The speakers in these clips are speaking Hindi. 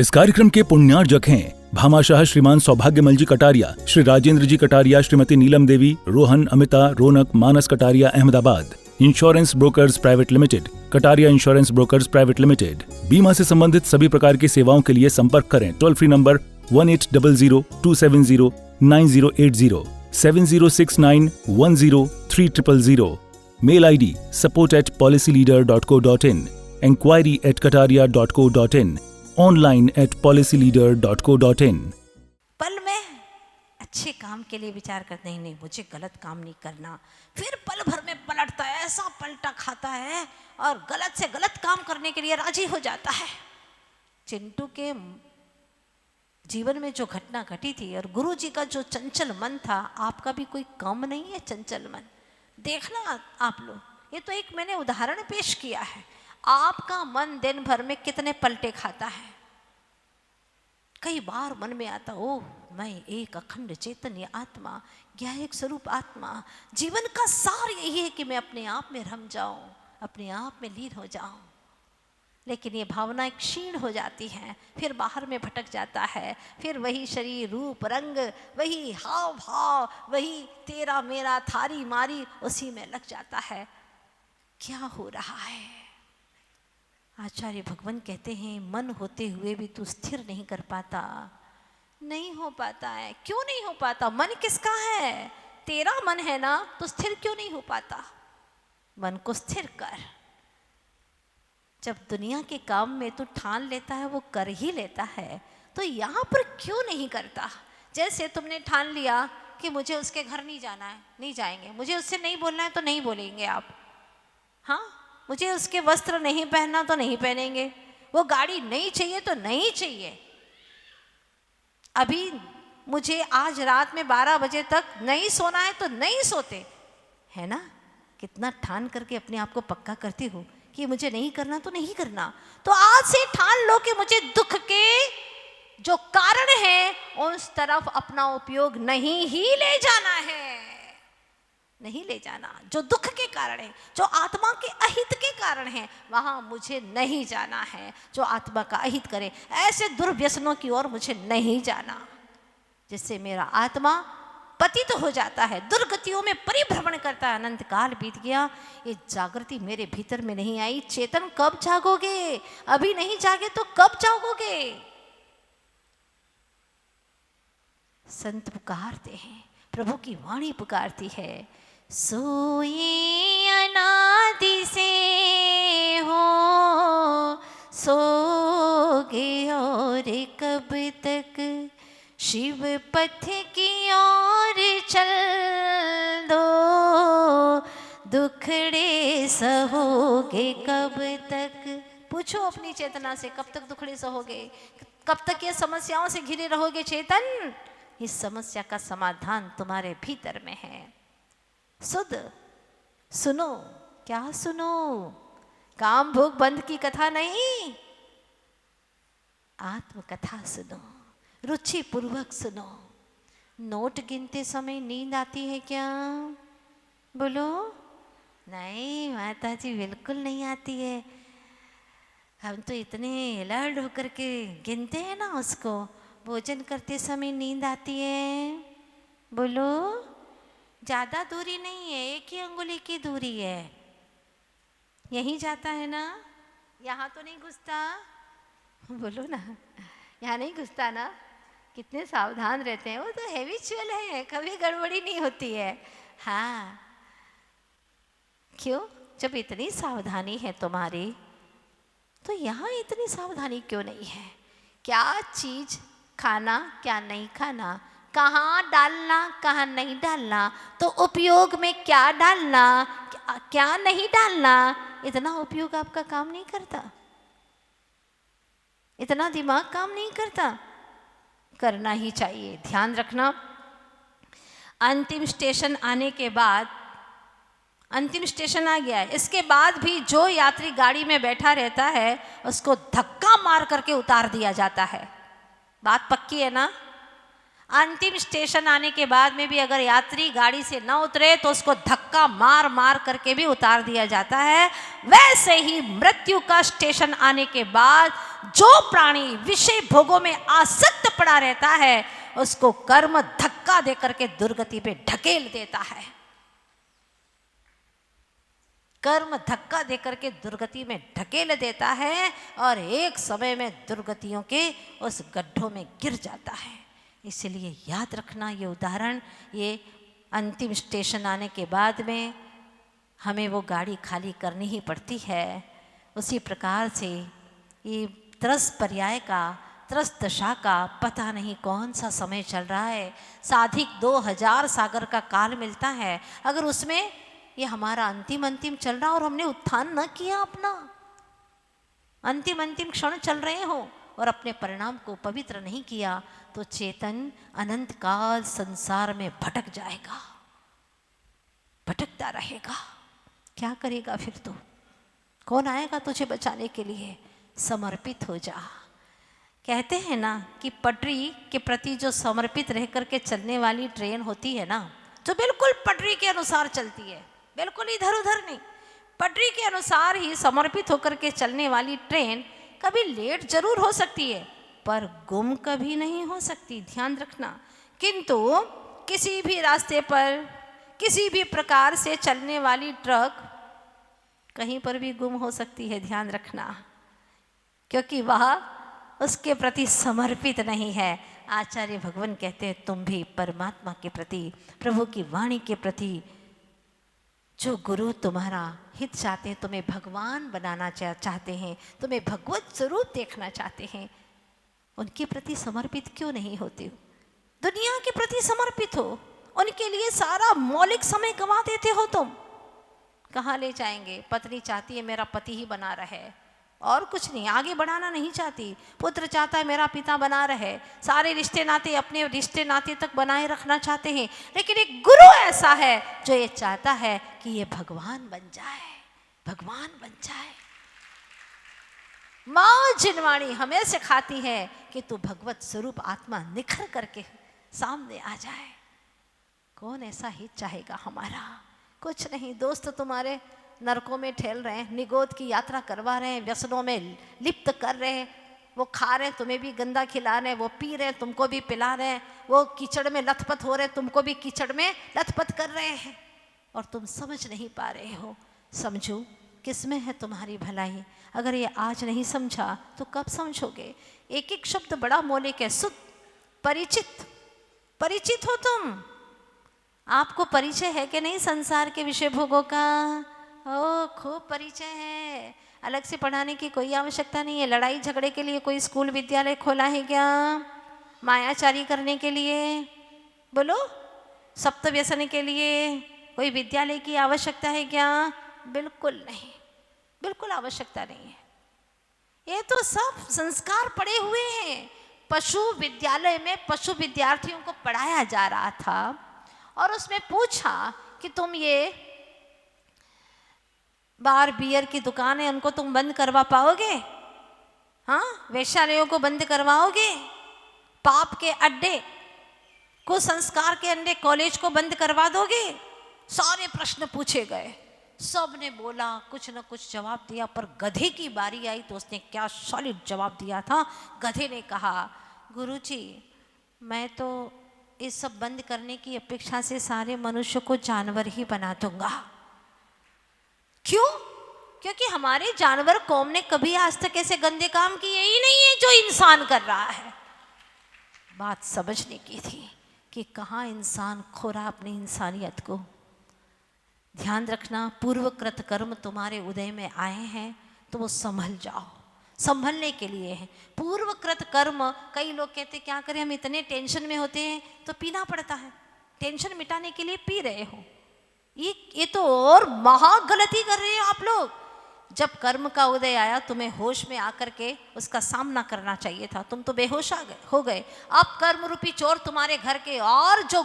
इस कार्यक्रम के पुण्यार्जक हैं Bhamashah Shriman Saubhagyamal ji Kataria, Shri Rajendra ji Kataria, Shrimati Neelam Devi, Rohan, Amita, Raunak, Manas Kataria, Ahmedabad. Insurance brokers private limited, Kataria insurance brokers private limited. बीमा से संबंधित सभी प्रकार की सेवाओं के लिए संपर्क करें। Toll free number 1800-270-9080, 7069103000। Mail ID support@policyleader.co.in, enquiry@kataria.co.in, online@policyleader.co.in। पल में अच्छे काम के लिए विचार करते हैं, नहीं मुझे गलत काम नहीं करना, फिर पल भर में पलटता है, ऐसा पलटा खाता है और गलत से गलत काम करने के लिए राजी हो जाता है। चिंटू के जीवन में जो घटना घटी थी और गुरु जी का जो चंचल मन था, आपका भी कोई कम नहीं है चंचल मन। देखना आप लोग, ये तो एक मैंने उदाहरण पेश किया है। आपका मन दिन भर में कितने पलटे खाता है। कई बार मन में आता, ओह मैं एक अखंड चैतन्य आत्मा, ज्ञायक स्वरूप आत्मा, जीवन का सार यही है कि मैं अपने आप में रम जाऊं, अपने आप में लीन हो जाऊं। लेकिन ये भावनाएं क्षीण हो जाती हैं, फिर बाहर में भटक जाता है, फिर वही शरीर, रूप, रंग, वही हाव भाव, वही तेरा मेरा थारी मारी, उसी में लग जाता है। क्या हो रहा है? आचार्य भगवान कहते हैं, मन होते हुए भी तू स्थिर नहीं कर पाता। नहीं हो पाता है। क्यों नहीं हो पाता? मन किसका है? तेरा मन है ना, तो स्थिर क्यों नहीं हो पाता? मन को स्थिर कर। जब दुनिया के काम में तू ठान लेता है, वो कर ही लेता है, तो यहाँ पर क्यों नहीं करता? जैसे तुमने ठान लिया कि मुझे उसके घर नहीं जाना है, नहीं जाएंगे, मुझे उससे नहीं बोलना है तो नहीं बोलेंगे आप, हाँ, मुझे उसके वस्त्र नहीं पहनना तो नहीं पहनेंगे, वो गाड़ी नहीं चाहिए तो नहीं चाहिए, अभी मुझे आज रात में 12 बजे तक नहीं सोना है तो नहीं सोते, है ना? कितना ठान करके अपने आप को पक्का करती हूँ कि मुझे नहीं करना तो नहीं करना। तो आज से ठान लो कि मुझे दुख के जो कारण है उस तरफ अपना उपयोग नहीं ही ले जाना है, नहीं ले जाना। जो दुख के कारण है, जो आत्मा के अहित के कारण है, वहां मुझे नहीं जाना है। जो आत्मा का अहित करे, ऐसे दुर्व्यसनों की ओर मुझे नहीं जाना, जिससे मेरा आत्मा पतित हो जाता है, दुर्गतियों में परिभ्रमण करता है। अनंत काल बीत गया, ये जागृति मेरे भीतर में नहीं आई। चेतन कब जागोगे? अभी नहीं जागे तो कब जागोगे? संत पुकारते हैं, प्रभु की वाणी पुकारती है, सोए अनादि से हो, सोगे और कब तक, शिव पथ की ओर चल दो, दुखड़े सहोगे कब तक। पूछो अपनी चेतना से, कब तक दुखड़े सहोगे? कब तक ये समस्याओं से घिरे रहोगे? चेतन, इस समस्या का समाधान तुम्हारे भीतर में है। सुध सुनो। क्या सुनो? काम भोग बंध की कथा नहीं, आत्मकथा सुनो, रुचि पूर्वक सुनो। नोट गिनते समय नींद आती है क्या? बोलो। नहीं माता जी, बिल्कुल नहीं आती है। हम तो इतने अलर्ट होकर के गिनते हैं ना उसको। भोजन करते समय नींद आती है? बोलो। ज़्यादा दूरी नहीं है, एक ही अंगुली की दूरी है, यहीं जाता है ना, यहाँ तो नहीं घुसता। बोलो ना, यहाँ नहीं घुसता ना। कितने सावधान रहते हैं, वो तो हैबिचुअल है, कभी गड़बड़ी नहीं होती है। हाँ, क्यों? जब इतनी सावधानी है तुम्हारी, तो यहाँ इतनी सावधानी क्यों नहीं है? क्या चीज खाना, क्या नहीं खाना, कहाँ डालना, कहाँ नहीं डालना, तो उपयोग में क्या डालना, क्या नहीं डालना, इतना उपयोग आपका काम नहीं करता, इतना दिमाग काम नहीं करता। करना ही चाहिए। ध्यान रखना, अंतिम स्टेशन आने के बाद, अंतिम स्टेशन आ गया है, इसके बाद भी जो यात्री गाड़ी में बैठा रहता है उसको धक्का मार करके उतार दिया जाता है। बात पक्की है ना? अंतिम स्टेशन आने के बाद में भी अगर यात्री गाड़ी से न उतरे तो उसको धक्का मार मार करके भी उतार दिया जाता है। वैसे ही मृत्यु का स्टेशन आने के बाद जो प्राणी विषय भोगों में आसक्त पड़ा रहता है उसको कर्म धक्का देकर के दुर्गति पे ढकेल देता है। कर्म धक्का देकर के दुर्गति में ढकेल देता है और एक समय में दुर्गतियों के उस गड्ढों में गिर जाता है। इसलिए याद रखना ये उदाहरण, ये अंतिम स्टेशन आने के बाद में हमें वो गाड़ी खाली करनी ही पड़ती है। उसी प्रकार से ये त्रस्त पर्याय का, त्रस्त दशा का पता नहीं कौन सा समय चल रहा है। साधिक 2000 सागर का काल मिलता है। अगर उसमें ये हमारा अंतिम चल रहा और हमने उत्थान न किया, अपना अंतिम क्षण चल रहे हो और अपने परिणाम को पवित्र नहीं किया तो चेतन अनंत काल संसार में भटक जाएगा, भटकता रहेगा। क्या करेगा फिर तू? कौन आएगा तुझे बचाने के लिए? समर्पित हो जा। कहते हैं ना कि पटरी के प्रति जो समर्पित रह करके चलने वाली ट्रेन होती है ना, जो बिल्कुल पटरी के अनुसार चलती है, बिल्कुल इधर उधर नहीं, पटरी के अनुसार ही समर्पित होकर के चलने वाली ट्रेन कभी लेट जरूर हो सकती है पर गुम कभी नहीं हो सकती, ध्यान रखना। किंतु किसी भी रास्ते पर किसी भी प्रकार से चलने वाली ट्रक कहीं पर भी गुम हो सकती है, ध्यान रखना, क्योंकि वह उसके प्रति समर्पित नहीं है। आचार्य भगवान कहते हैं तुम भी परमात्मा के प्रति, प्रभु की वाणी के प्रति, जो गुरु तुम्हारा हित चाहते हैं, तुम्हें भगवान बनाना चाहते हैं, तुम्हें भगवत स्वरूप देखना चाहते हैं, उनके प्रति समर्पित क्यों नहीं होते हो? दुनिया के प्रति समर्पित हो, उनके लिए सारा मौलिक समय गंवा देते हो तुम। कहाँ ले जाएंगे? पत्नी चाहती है मेरा पति ही बना रहे और कुछ नहीं, आगे बढ़ाना नहीं चाहती। पुत्र चाहता है मेरा पिता बना रहे, सारे रिश्ते नाते अपने रिश्ते नाते तक बनाए रखना चाहते हैं। लेकिन एक गुरु ऐसा है जो ये चाहता है कि ये भगवान बन जाए, भगवान बन जाए। माँ जिनवाणी हमें सिखाती है कि तू भगवत स्वरूप आत्मा निखर करके सामने आ जाए। कौन ऐसा हित चाहेगा हमारा? कुछ नहीं। दोस्त तुम्हारे नरकों में ठेल रहे हैं, निगोद की यात्रा करवा रहे हैं, व्यसनों में लिप्त कर रहे हैं, वो खा रहे हैं तुम्हें भी गंदा खिला रहे हैं, वो पी रहे हैं तुमको भी पिला रहे हैं, वो कीचड़ में लथपथ हो रहे हैं तुमको भी कीचड़ में लथपथ कर रहे हैं और तुम समझ नहीं पा रहे हो। समझो किसमें है तुम्हारी भलाई। अगर ये आज नहीं समझा तो कब समझोगे? एक एक शब्द बड़ा मौलिक है। सुध, परिचित, परिचित हो तुम। आपको परिचय है कि नहीं संसार के विषय भोगों का? ओ खूब परिचय है। अलग से पढ़ाने की कोई आवश्यकता नहीं है। लड़ाई झगड़े के लिए कोई स्कूल विद्यालय खोला है क्या? मायाचारी करने के लिए? बोलो, सप्त व्यसन के लिए कोई विद्यालय की आवश्यकता है क्या? बिल्कुल नहीं, बिल्कुल आवश्यकता नहीं है। ये तो सब संस्कार पड़े हुए हैं। पशु विद्यालय में पशु विद्यार्थियों को पढ़ाया जा रहा था और उसमें पूछा कि तुम ये बार बियर की दुकानें उनको तुम बंद करवा पाओगे? हाँ, वैश्यालयों को बंद करवाओगे? पाप के अड्डे, कुसंस्कार के अड्डे, कॉलेज को बंद करवा दोगे? सारे प्रश्न पूछे गए, सब ने बोला, कुछ न कुछ जवाब दिया। पर गधे की बारी आई तो उसने क्या सॉलिड जवाब दिया था। गधे ने कहा, गुरुजी मैं तो इस सब बंद करने की अपेक्षा से सारे मनुष्य को जानवर ही बना दूंगा। क्यों? क्योंकि हमारे जानवर कौम ने कभी आज तक ऐसे गंदे काम किए ही नहीं है जो इंसान कर रहा है। बात समझने की थी कि कहाँ इंसान खो रहा अपनी इंसानियत को। ध्यान रखना, पूर्वकृत कर्म तुम्हारे उदय में आए हैं तो वो संभल जाओ, संभलने के लिए है। पूर्वकृत कर्म, कई लोग कहते क्या करें, हम इतने टेंशन में होते हैं तो पीना पड़ता है। टेंशन मिटाने के लिए पी रहे हो, ये तो और महा गलती कर रहे हो आप लोग। जब कर्म का उदय आया तुम्हें होश में आकर के उसका सामना करना चाहिए था, तुम तो बेहोश हो गए। अब कर्म रूपी चोर तुम्हारे घर के और जो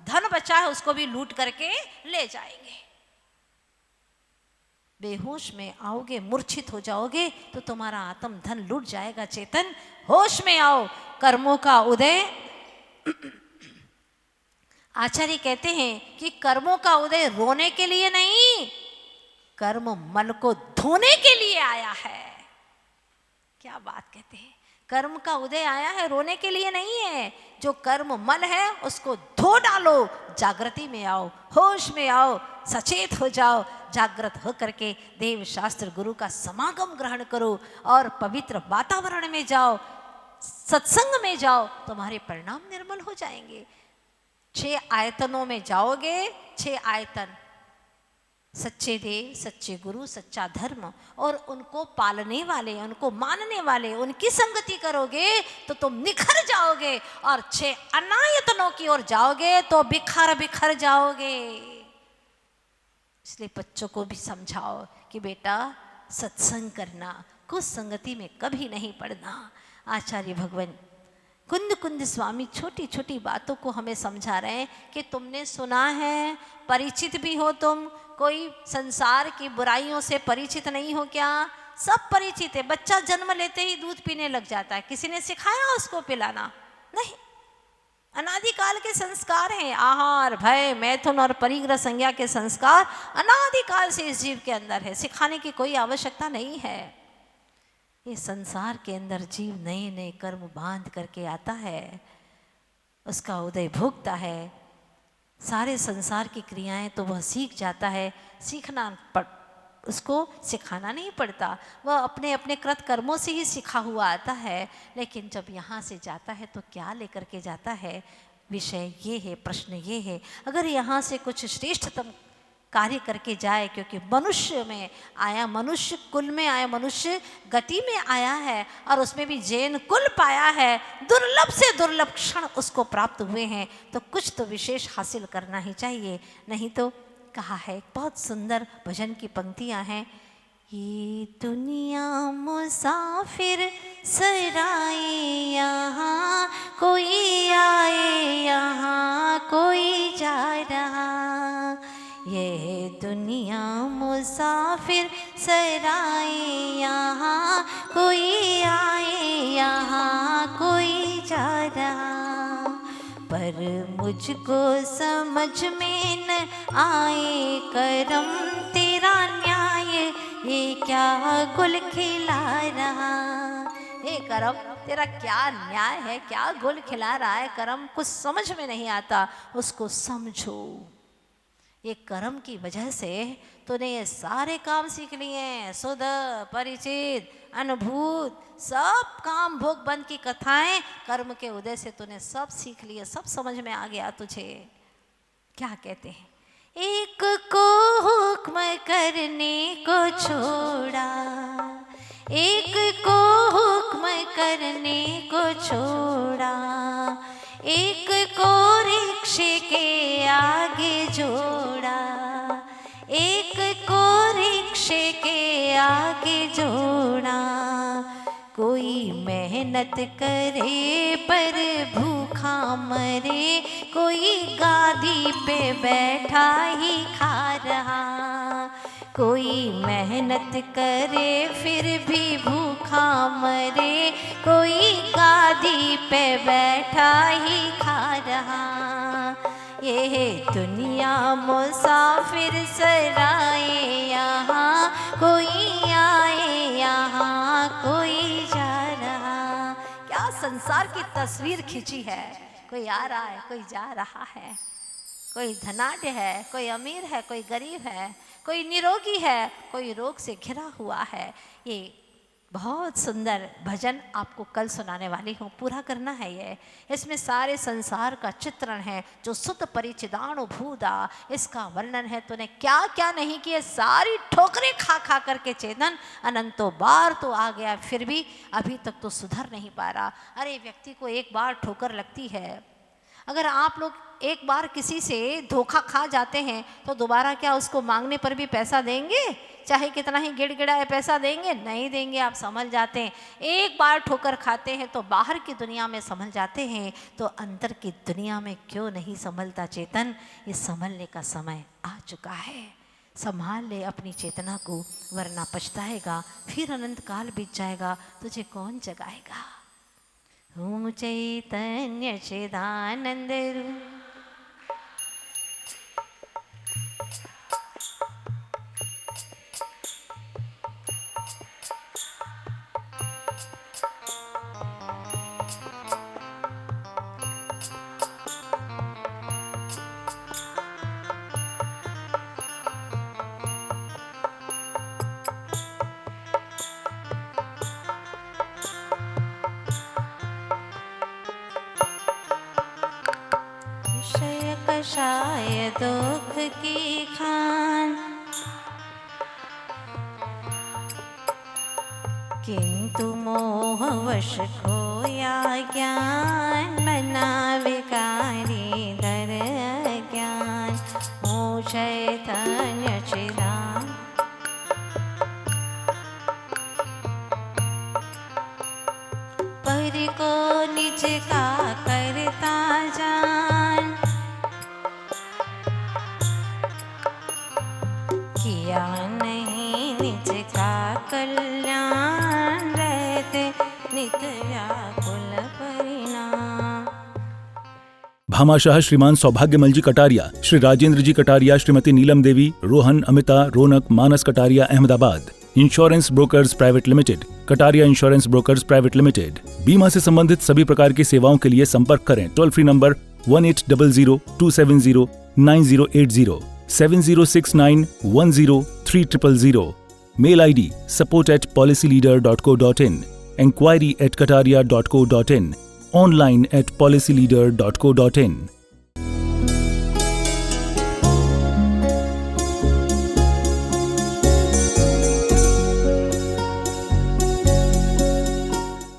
धन बचा है उसको भी लूट करके ले जाएंगे। बेहोश में आओगे, मूर्छित हो जाओगे तो तुम्हारा आत्म धन लूट जाएगा। चेतन, होश में आओ। कर्मों का उदय आचार्य कहते हैं कि कर्मों का उदय रोने के लिए नहीं, कर्म मल को धोने के लिए आया है। क्या बात कहते हैं, कर्म का उदय आया है रोने के लिए नहीं है। जो कर्म मल है उसको धो डालो, जागृति में आओ, होश में आओ, सचेत हो जाओ, जागृत हो करके देव शास्त्र गुरु का समागम ग्रहण करो और पवित्र वातावरण में जाओ, सत्संग में जाओ, तुम्हारे परिणाम निर्मल हो जाएंगे। 6 आयतनों में जाओगे, 6 आयतन, सच्चे देव, सच्चे गुरु, सच्चा धर्म और उनको पालने वाले, उनको मानने वाले, उनकी संगति करोगे तो तुम निखर जाओगे। और 6 अनायतनों की ओर जाओगे तो बिखर बिखर जाओगे। इसलिए बच्चों को भी समझाओ कि बेटा सत्संग करना, कुछ संगति में कभी नहीं पड़ना। आचार्य भगवान कुंद कुंद स्वामी छोटी छोटी बातों को हमें समझा रहे हैं कि तुमने सुना है, परिचित भी हो तुम, कोई संसार की बुराइयों से परिचित नहीं हो क्या? सब परिचित है। बच्चा जन्म लेते ही दूध पीने लग जाता है, किसी ने सिखाया उसको पिलाना? नहीं, अनादिकाल के संस्कार हैं। आहार, भय, मैथुन और परिग्रह संज्ञा के संस्कार अनादिकाल से इस जीव के अंदर है, सिखाने की कोई आवश्यकता नहीं है। ये संसार के अंदर जीव नए नए कर्म बांध करके आता है, उसका उदय भोगता है, सारे संसार की क्रियाएं तो वह सीख जाता है। सीखना उसको सिखाना नहीं पड़ता, वह अपने अपने कृत कर्मों से ही सीखा हुआ आता है। लेकिन जब यहाँ से जाता है तो क्या लेकर के जाता है? विषय ये है, प्रश्न ये है, अगर यहाँ से कुछ श्रेष्ठतम कार्य करके जाए, क्योंकि मनुष्य में आया, मनुष्य कुल में आया, मनुष्य गति में आया है और उसमें भी जैन कुल पाया है, दुर्लभ से दुर्लभ क्षण उसको प्राप्त हुए हैं, तो कुछ तो विशेष हासिल करना ही चाहिए। नहीं तो कहा है, बहुत सुंदर भजन की पंक्तियां हैं, ये दुनिया मुसाफिर सराए, यहाँ कोई आए, यहाँ कोई जा रहा। ये दुनिया मुसाफिर सराए, यहाँ कोई आए, यहाँ कोई जा रहा। पर मुझको समझ में न आए, करम तेरा न्याय, ये क्या गुल खिला रहा। हे करम, तेरा क्या न्याय है, क्या गुल खिला रहा है करम, कुछ समझ में नहीं आता, उसको समझो। ये कर्म की वजह से तूने ये सारे काम सीख लिए हैं, शुद्ध, परिचित, अनुभूत, सब काम भोग बंद की कथाएं कर्म के उदय से तूने सब सीख लिए, सब समझ में आ गया तुझे। क्या कहते हैं, एक को हुक्म करने को छोड़ा, एक को हुक्म करने को छोड़ा, एक को रिक्शे के आगे जोड़ा, एक को रिक्शे के आगे जोड़ा। कोई मेहनत करे पर भूखा मरे, कोई गादी पे बैठा ही खा रहा। कोई मेहनत करे फिर भी भूखा मरे, कोई गादी पे बैठा ही खा रहा। ये दुनिया मुसाफिर सराए, यहाँ कोई आए, यहाँ कोई जा रहा। क्या संसार की तस्वीर खींची है, कोई आ रहा है, कोई जा रहा है, कोई धनाढ्य है, कोई अमीर है, कोई गरीब है, कोई निरोगी है, कोई रोग से घिरा हुआ है। ये बहुत सुंदर भजन आपको कल सुनाने वाली हूँ, पूरा करना है ये। इसमें सारे संसार का चित्रण है, जो सुत परिचिदानुभूता, इसका वर्णन है। तूने क्या क्या नहीं किए, सारी ठोकरें खा खा करके चेतन अनंतों बार तो आ गया, फिर भी अभी तक तो सुधर नहीं पा रहा। अरे व्यक्ति को एक बार ठोकर लगती है, अगर आप लोग एक बार किसी से धोखा खा जाते हैं तो दोबारा क्या उसको मांगने पर भी पैसा देंगे? चाहे कितना ही गिड़गिड़ाए पैसा देंगे? नहीं देंगे। आप समझ जाते हैं, एक बार ठोकर खाते हैं तो बाहर की दुनिया में संभल जाते हैं, तो अंदर की दुनिया में क्यों नहीं संभलता चेतन? ये संभलने का समय आ चुका है। संभाल ले अपनी चेतना को, वरना पछताएगा, फिर अनंत काल बीत जाएगा, तुझे कौन जगाएगा। ओम चैतन्य चिदानंद रूप विषय कषाय दुख की खान, किंतु मोहवश खोया ज्ञान, मना विकारी दर ज्ञान। ओ चैतन्य चिदान पर को निज का करता जान, किया नहीं निज का कल्याण, रहते नित व्याकुल परिणाम। Bhamashah Shriman Saubhagyamal ji Kataria, Shri Rajendra ji Kataria, Shrimati Neelam Devi, Rohan, Amita, Raunak, Manas Kataria, Ahmedabad. Insurance brokers private limited, Kataria insurance brokers private limited. बीमा से संबंधित सभी प्रकार की सेवाओं के लिए संपर्क करें। Toll free number 1800-270-9080, 7069103000। Mail ID support@policyleader.co.in, enquiry@kataria.co.in, online@policyleader.co.in।